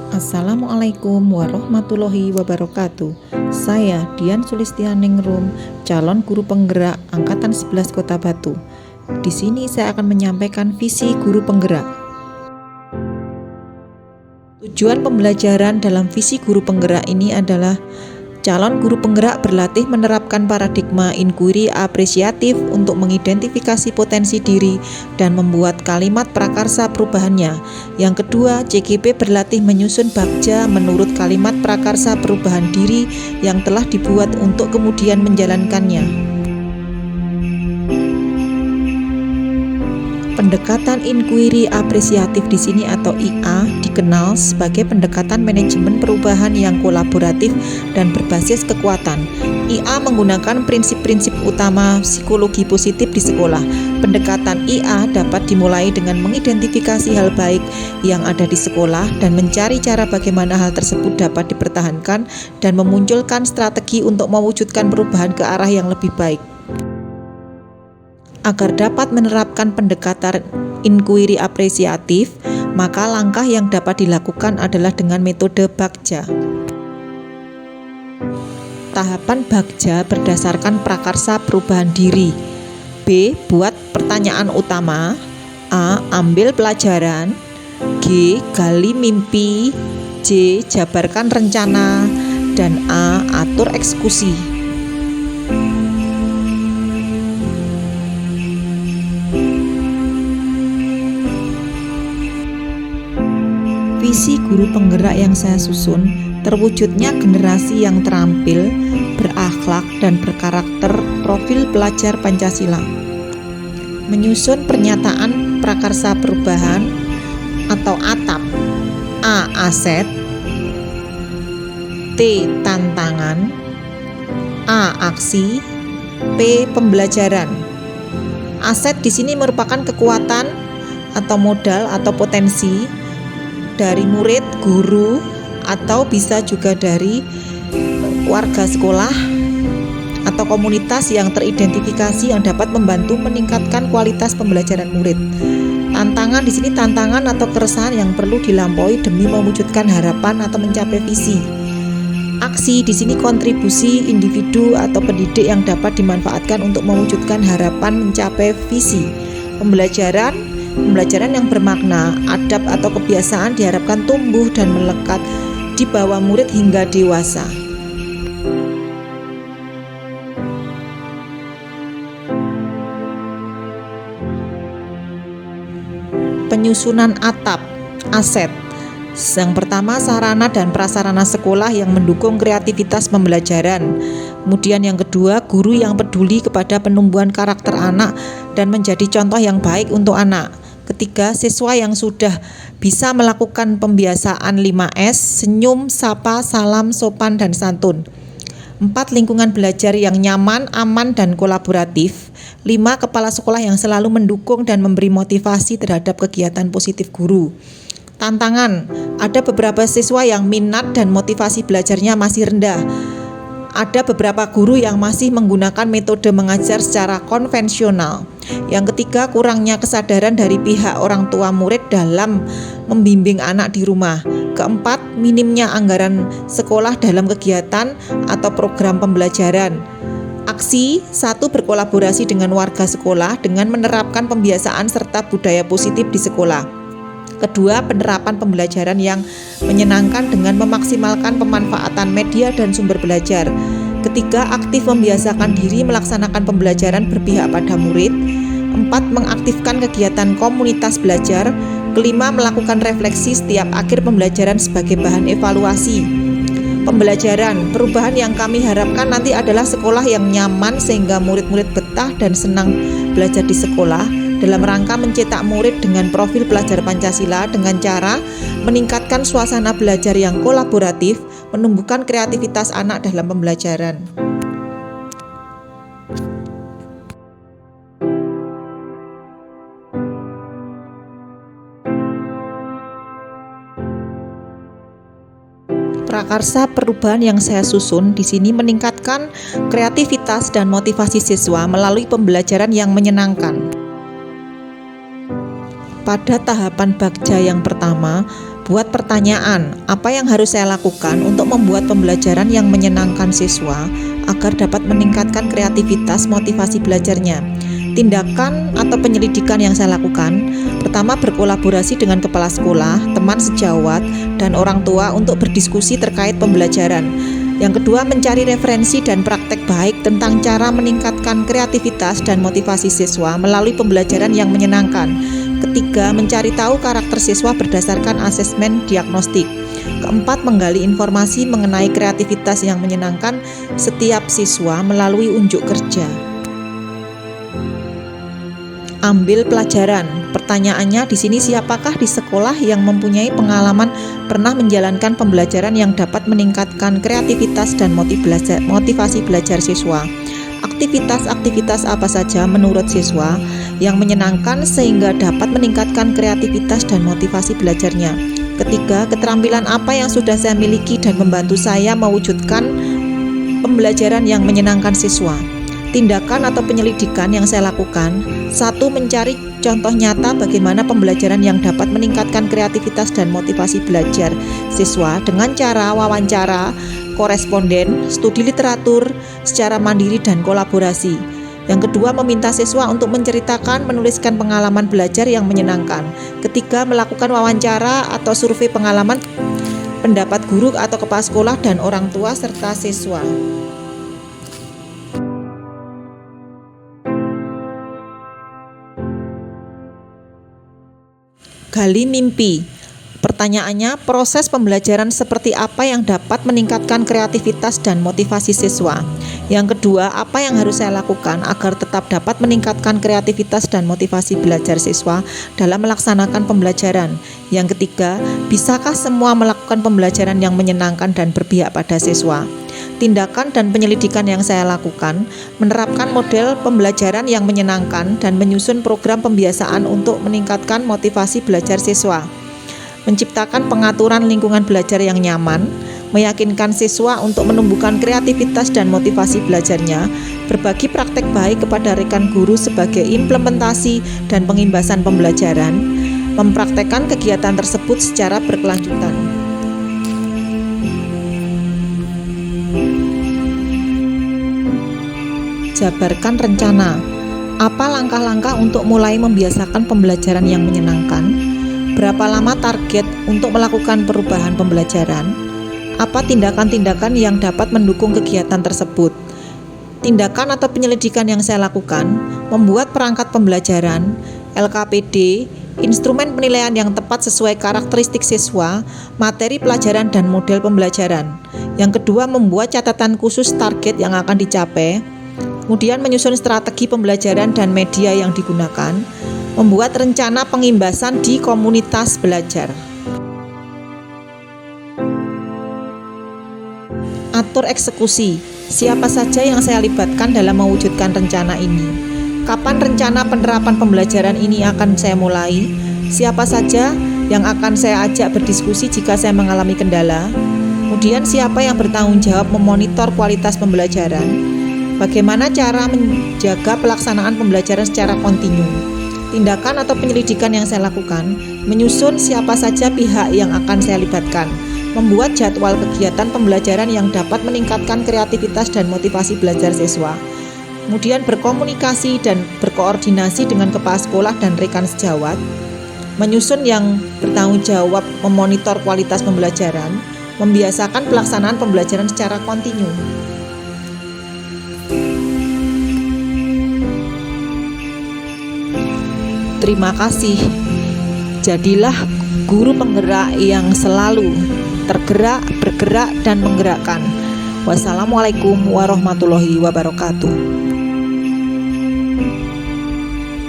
Assalamualaikum warahmatullahi wabarakatuh. Saya Dian Sulistianingrum, calon guru penggerak angkatan 11 Kota Batu. Di sini saya akan menyampaikan visi guru penggerak. Tujuan pembelajaran dalam visi guru penggerak ini adalah calon guru penggerak berlatih menerapkan paradigma inquiry apresiatif untuk mengidentifikasi potensi diri dan membuat kalimat prakarsa perubahannya. Yang kedua, CGP berlatih menyusun bagja menurut kalimat prakarsa perubahan diri yang telah dibuat untuk kemudian menjalankannya. Pendekatan inquiry apresiatif di sini atau IA dikenal sebagai pendekatan manajemen perubahan yang kolaboratif dan berbasis kekuatan. IA menggunakan prinsip-prinsip utama psikologi positif di sekolah. Pendekatan IA dapat dimulai dengan mengidentifikasi hal baik yang ada di sekolah dan mencari cara bagaimana hal tersebut dapat dipertahankan dan memunculkan strategi untuk mewujudkan perubahan ke arah yang lebih baik. Agar dapat menerapkan pendekatan inquiry apresiatif, maka langkah yang dapat dilakukan adalah dengan metode bagja. Tahapan bagja berdasarkan prakarsa perubahan diri. B. Buat pertanyaan utama. A. Ambil pelajaran. G. Gali mimpi. C. Jabarkan rencana. Dan A. Atur eksekusi. Visi guru penggerak yang saya susun terwujudnya generasi yang terampil, berakhlak, dan berkarakter profil pelajar Pancasila. Menyusun pernyataan prakarsa perubahan atau ATAP. A. Aset. T. Tantangan. A. Aksi. P. Pembelajaran. Aset di sini merupakan kekuatan atau modal atau potensi dari murid, guru, atau bisa juga dari warga sekolah atau komunitas yang teridentifikasi yang dapat membantu meningkatkan kualitas pembelajaran murid. Tantangan di sini tantangan atau keresahan yang perlu dilampaui demi mewujudkan harapan atau mencapai visi. Aksi di sini kontribusi individu atau pendidik yang dapat dimanfaatkan untuk mewujudkan harapan mencapai visi. Pembelajaran yang bermakna, adab atau kebiasaan diharapkan tumbuh dan melekat di bawah murid hingga dewasa. Penyusunan ATAP, aset. Yang pertama, sarana dan prasarana sekolah yang mendukung kreativitas pembelajaran. Kemudian yang kedua, guru yang peduli kepada penumbuhan karakter anak dan menjadi contoh yang baik untuk anak. Ketiga, siswa yang sudah bisa melakukan pembiasaan 5S, senyum, sapa, salam, sopan, dan santun. 4. Lingkungan belajar yang nyaman, aman, dan kolaboratif. 5. Kepala sekolah yang selalu mendukung dan memberi motivasi terhadap kegiatan positif guru. Tantangan, ada beberapa siswa yang minat dan motivasi belajarnya masih rendah. Ada beberapa guru yang masih menggunakan metode mengajar secara konvensional. Yang ketiga, kurangnya kesadaran dari pihak orang tua murid dalam membimbing anak di rumah. Keempat, minimnya anggaran sekolah dalam kegiatan atau program pembelajaran. Aksi, 1. Berkolaborasi dengan warga sekolah dengan menerapkan pembiasaan serta budaya positif di sekolah. Kedua, penerapan pembelajaran yang menyenangkan dengan memaksimalkan pemanfaatan media dan sumber belajar. Ketiga, aktif membiasakan diri melaksanakan pembelajaran berpihak pada murid. 4. Mengaktifkan kegiatan komunitas belajar. Kelima, melakukan refleksi setiap akhir pembelajaran sebagai bahan evaluasi. Pembelajaran, perubahan yang kami harapkan nanti adalah sekolah yang nyaman sehingga murid-murid betah dan senang belajar di sekolah. Dalam rangka mencetak murid dengan profil pelajar Pancasila dengan cara meningkatkan suasana belajar yang kolaboratif, menumbuhkan kreativitas anak dalam pembelajaran. Prakarsa perubahan yang saya susun di sini meningkatkan kreativitas dan motivasi siswa melalui pembelajaran yang menyenangkan. Pada tahapan bagja yang pertama, Buat pertanyaan, apa yang harus saya lakukan untuk membuat pembelajaran yang menyenangkan siswa agar dapat meningkatkan kreativitas motivasi belajarnya? Tindakan atau penyelidikan yang saya lakukan, pertama berkolaborasi dengan kepala sekolah, teman sejawat, dan orang tua untuk berdiskusi terkait pembelajaran. Yang kedua, mencari referensi dan praktek baik tentang cara meningkatkan kreativitas dan motivasi siswa melalui pembelajaran yang menyenangkan. Ketiga, mencari tahu karakter siswa berdasarkan asesmen diagnostik. Keempat, menggali informasi mengenai kreativitas yang menyenangkan setiap siswa melalui unjuk kerja. Ambil pelajaran. Pertanyaannya di sini, siapakah di sekolah yang mempunyai pengalaman pernah menjalankan pembelajaran yang dapat meningkatkan kreativitas dan motivasi belajar siswa? Aktivitas-aktivitas apa saja menurut siswa yang menyenangkan sehingga dapat meningkatkan kreativitas dan motivasi belajarnya? Ketiga, keterampilan apa yang sudah saya miliki dan membantu saya mewujudkan pembelajaran yang menyenangkan siswa? Tindakan atau penyelidikan yang saya lakukan, satu, mencari contoh nyata bagaimana pembelajaran yang dapat meningkatkan kreativitas dan motivasi belajar siswa dengan cara wawancara, koresponden, studi literatur secara mandiri dan kolaborasi. Yang kedua, meminta siswa untuk menceritakan, menuliskan pengalaman belajar yang menyenangkan. Ketiga, melakukan wawancara atau survei pengalaman pendapat guru atau kepala sekolah dan orang tua serta siswa. Gali mimpi. Pertanyaannya, proses pembelajaran seperti apa yang dapat meningkatkan kreativitas dan motivasi siswa? Yang kedua, apa yang harus saya lakukan agar tetap dapat meningkatkan kreativitas dan motivasi belajar siswa dalam melaksanakan pembelajaran? Yang ketiga, bisakah semua melakukan pembelajaran yang menyenangkan dan berpihak pada siswa? Tindakan dan penyelidikan yang saya lakukan, menerapkan model pembelajaran yang menyenangkan dan menyusun program pembiasaan untuk meningkatkan motivasi belajar siswa. Menciptakan pengaturan lingkungan belajar yang nyaman, meyakinkan siswa untuk menumbuhkan kreativitas dan motivasi belajarnya, berbagi praktek baik kepada rekan guru sebagai implementasi dan pengimbasan pembelajaran, mempraktekkan kegiatan tersebut secara berkelanjutan. Jabarkan rencana. Apa langkah-langkah untuk mulai membiasakan pembelajaran yang menyenangkan? Berapa lama target untuk melakukan perubahan pembelajaran? Apa tindakan-tindakan yang dapat mendukung kegiatan tersebut? Tindakan atau penyelidikan yang saya lakukan, membuat perangkat pembelajaran, LKPD, instrumen penilaian yang tepat sesuai karakteristik siswa, materi pelajaran dan model pembelajaran. Yang kedua, membuat catatan khusus target yang akan dicapai. Kemudian menyusun strategi pembelajaran dan media yang digunakan, membuat rencana pengimbasan di komunitas belajar. Atur eksekusi. Siapa saja yang saya libatkan dalam mewujudkan rencana ini? Kapan rencana penerapan pembelajaran ini akan saya mulai? Siapa saja yang akan saya ajak berdiskusi jika saya mengalami kendala? Kemudian siapa yang bertanggung jawab memonitor kualitas pembelajaran? Bagaimana cara menjaga pelaksanaan pembelajaran secara kontinu? Tindakan atau penyelidikan yang saya lakukan, menyusun siapa saja pihak yang akan saya libatkan, membuat jadwal kegiatan pembelajaran yang dapat meningkatkan kreativitas dan motivasi belajar siswa, kemudian berkomunikasi dan berkoordinasi dengan kepala sekolah dan rekan sejawat, menyusun yang bertanggung jawab memonitor kualitas pembelajaran, membiasakan pelaksanaan pembelajaran secara kontinu. Terima kasih. Jadilah guru penggerak yang selalu tergerak, bergerak, dan menggerakkan. Wassalamualaikum warahmatullahi wabarakatuh.